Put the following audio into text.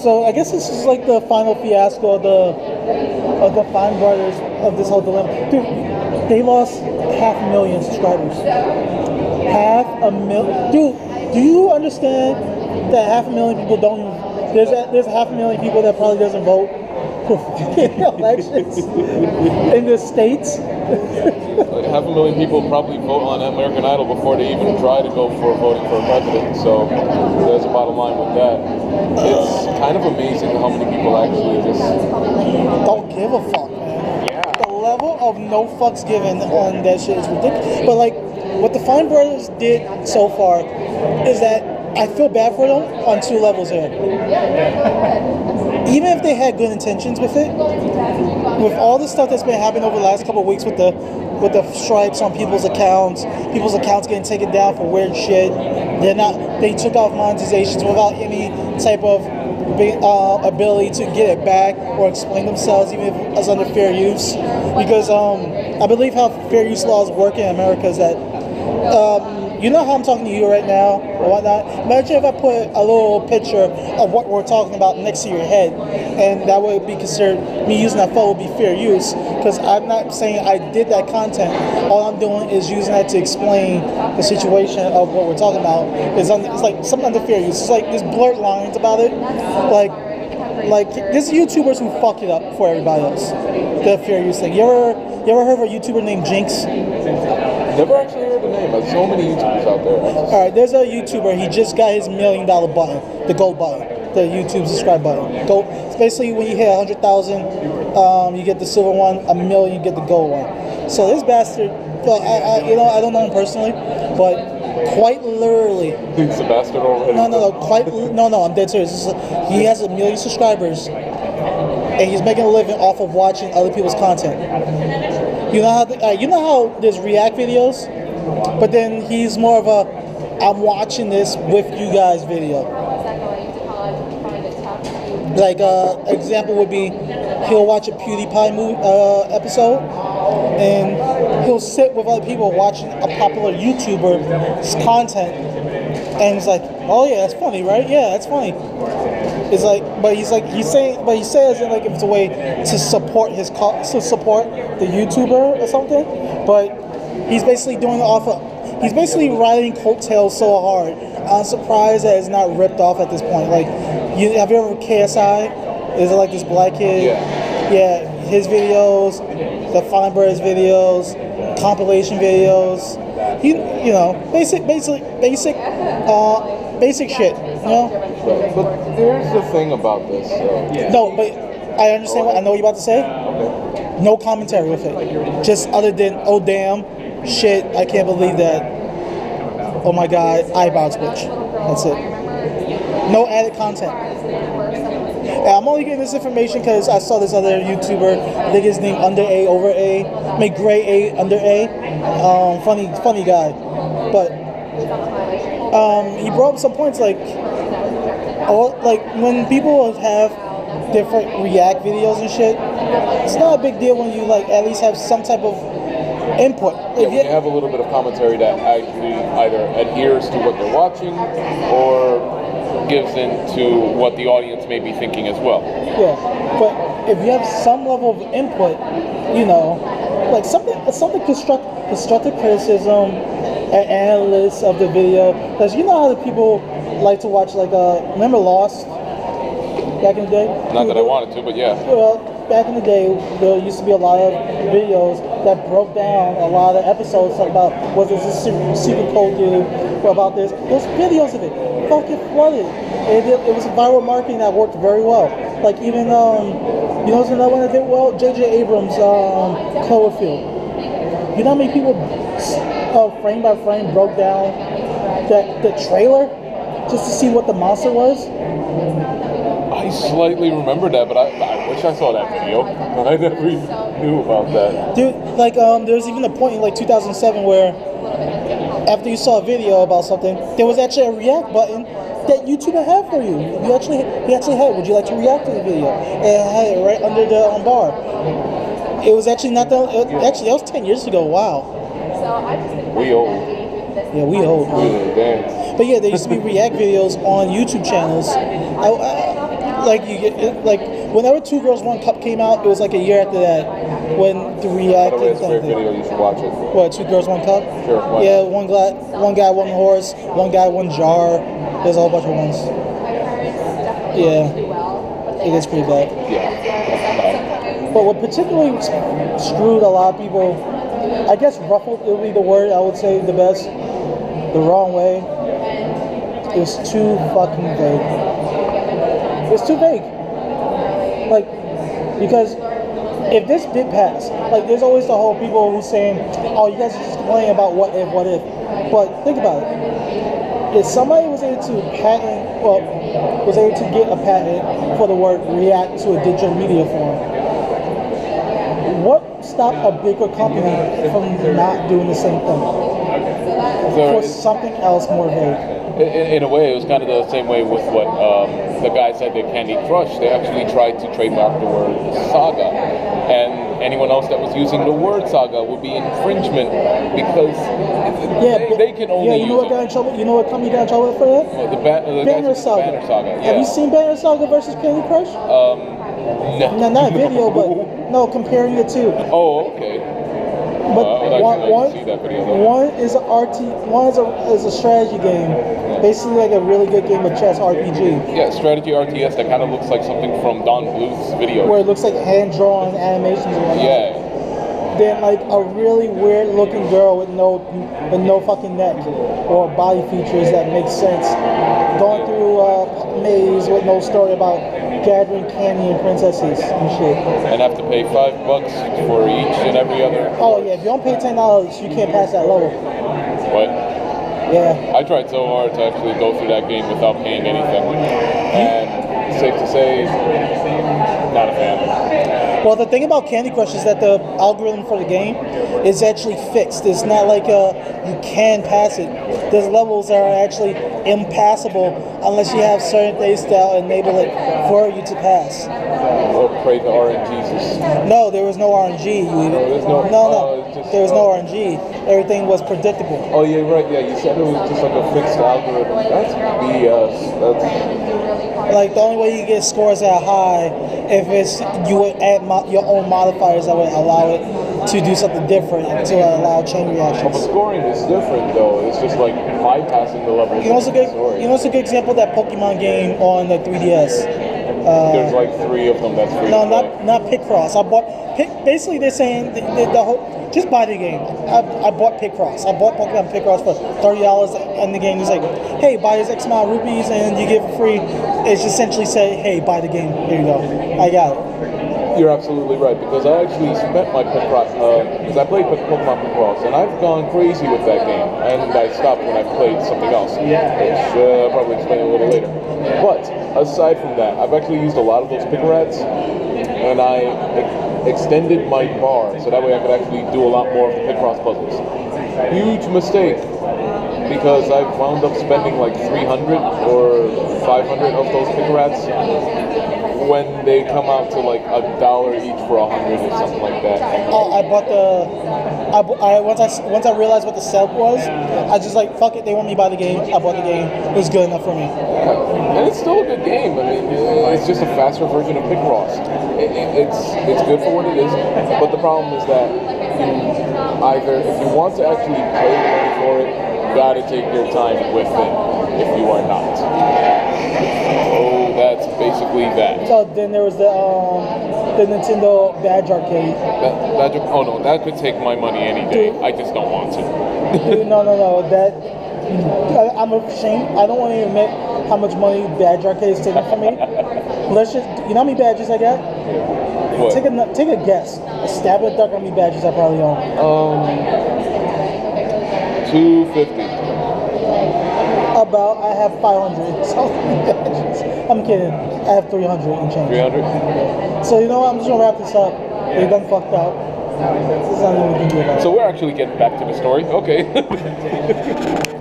So I guess this is like the final fiasco of the Fine Brothers of this whole dilemma. Dude, they lost 500,000 subscribers. 500,000. Dude, do you understand that 500,000 people don't even... There's 500,000 people that probably doesn't vote for elections in the States. Like 500,000 people probably vote on American Idol before they even try to go for voting for a president. So there's a bottom line with that. It's kind of amazing how many people actually just don't give a fuck, man. Yeah. The level of no fucks given on that shit is ridiculous. But like, what the Fine Brothers did so far is that I feel bad for them on two levels here. Even if they had good intentions with it, with all the stuff that's been happening over the last couple of weeks with the strikes on people's accounts getting taken down for weird shit. They took off monetizations without any type of ability to get it back or explain themselves, even if it's under fair use. Because I believe how fair use laws work in America is that you know how I'm talking to you right now or whatnot? Imagine if I put a little picture of what we're talking about next to your head, and that would be considered, me using that phone would be fair use, because I'm not saying I did that content. All I'm doing is using that to explain the situation of what we're talking about. It's like something under fair use. It's like there's blurred lines about it. Like there's YouTubers who fuck it up for everybody else. The fair use thing. You ever heard of a YouTuber named Jinx? Never actually heard the name. There's so many YouTubers out there. Alright, there's a YouTuber. He just got his $1 million button, the gold button, the YouTube subscribe button. Gold. It's basically when you hit 100,000, you get the silver one. 1 million, you get the gold one. So this bastard, I don't know him personally, but quite literally. He's a bastard already. No, I'm dead serious. He has 1 million subscribers, and he's making a living off of watching other people's content. You know how there's react videos, but then he's more of a I'm watching this with you guys video. Like example would be he'll watch a PewDiePie episode, and he'll sit with other people watching a popular YouTuber's content, and it's like, oh yeah, that's funny, right? Yeah, that's funny. It's like, but he says it like if it's a way to support the YouTuber or something. But he's basically doing it he's basically riding coattails so hard. I'm surprised that it's not ripped off at this point. Like, have you ever KSI? Is it like this black kid? Yeah, his videos, the Fine Brothers videos, compilation videos. Basic shit, you know? But there's the thing about this. No, but I understand I know what you're about to say. Okay. No commentary with it. Just other than, oh damn, shit, I can't believe that. Oh my god, eyebrow twitch. That's it. No added content. And I'm only getting this information because I saw this other YouTuber, I think his name Under A Over A, make Gray A Under A. Funny guy. But he brought up some points like when people have different react videos and shit, it's not a big deal when you like at least have some type of input. When you have a little bit of commentary that actually either adheres to what they're watching or gives into what the audience may be thinking as well. Yeah, but if you have some level of input, like something constructive criticism, an analyst of the video, because you know how the people like to watch remember Lost back in the day? Not that I wanted to, but yeah. Well, back in the day, there used to be a lot of videos that broke down a lot of episodes about was this secret code dude or about this. Those videos of it fucking flooded. It was viral marketing that worked very well. Like even what's another one that did well? J.J. Abrams' Cloverfield. You know how many people frame by frame broke down the trailer just to see what the monster was? I slightly remember that, but I wish I saw that video. I never even knew about that. Dude, there's even a point in 2007 where after you saw a video about something, there was actually a react button that YouTube had for you. He actually had, would you like to react to the video? And it had it right under the bar. It was actually not that, that was 10 years ago, wow. We old. Yeah, we old. Damn. But yeah, there used to be react videos on YouTube channels. like you get like whenever Two Girls One Cup came out, it was like a year after that when the React. By the way, it's a great video. You should watch it. What, Two Girls One Cup? Sure. Watch Yeah, it. one guy, one horse, one guy, one jar. There's a whole bunch of ones. Yeah, it gets pretty bad. Yeah. But what particularly screwed a lot of people, I guess ruffled would be the word I would say the best, the wrong way. It was too fucking vague. It was too vague. Like, because if this did pass, like there's always the whole people who saying, oh, you guys are just complaining about what if. But think about it. If somebody was able to was able to get a patent for the word react to a digital media form, what stopped a bigger company from not doing the same thing? For something else more vague. In a way, it was kind of the same way with what the guy said that Candy Crush. They actually tried to trademark the word saga, and anyone else that was using the word saga would be infringement because they can only. Yeah, you know what got in trouble? You know what company got in trouble for that? Well, the Banner Saga. Banner Saga. Yeah. Have you seen Banner Saga versus Candy Crush? No. No, not video, but no, comparing the two. Oh, okay. But I see that video, though. one is a one is a strategy game, basically like a really good game of chess RPG. Yeah, strategy RTS that kind of looks like something from Don Bluth's video. Where it looks like hand drawn animations. And whatnot. Yeah. Then like a really weird looking girl with no fucking neck or body features that make sense, going through a maze with no story about gathering candy and princesses and shit. And have to pay $5 for each and every other. Oh yeah, if you don't pay $10, you can't pass that level. What? Yeah. I tried so hard to actually go through that game without paying anything, and safe to say, not a fan. Well, the thing about Candy Crush is that the algorithm for the game is actually fixed. It's not like you can pass it. There's levels that are actually impassable unless you have certain things that enable it for you to pass. Or pray to RNG. No, there was no RNG. There was no RNG. Everything was predictable. Oh yeah, right. Yeah, you said it was just like a fixed algorithm. That's BS. That's like the only way you get scores that high if it's you would add your own modifiers that would allow it to do something different to allow chain reactions. But scoring is different though. It's just like bypassing the levels. You know what's a good example of that Pokemon game on the 3DS? There's like 3 of them that's free. No, not Picross. I bought basically they're saying the whole just buy the game. I bought Picross. I bought Pokemon Picross for $30 in the game. It's like, hey, buy this X amount of rupees and you get it free. It's essentially say, hey, buy the game. Here you go. I got it. You're absolutely right, because I actually spent my Picross, because I played Pokemon Picross, and I've gone crazy with that game, and I stopped when I played something else, which I'll probably explain a little later. But, aside from that, I've actually used a lot of those Pickrats, and I extended my bar, so that way I could actually do a lot more of the Picross puzzles. Huge mistake, because I wound up spending like 300 or 500 of those Pickrats, when they come out to like $1 each for 100 or something like that. Oh, I bought once I realized what the sub was, I just like fuck it. They want me to buy the game. I bought the game. It was good enough for me. And it's still a good game. I mean, it's just a faster version of Picross. It's good for what it is, but the problem is that either if you want to actually pay the money for it, you gotta take your time with it. If you are not. That's basically that. So then there was the Nintendo Badge Arcade. Oh no, that could take my money any day. I just don't want to. Dude, no. That I'm ashamed. I don't want to admit how much money Badge Arcade is taking from me. Let's just, you know how many badges I got? What? Take a guess. A stab in the dark how many badges I probably own. 250. About, I have 500 something badges. I'm kidding. I have 300 and change. 300? So you know what? I'm just gonna wrap this up. We're done fucked up. There's nothing we can do about it. So we're actually getting back to the story. Okay.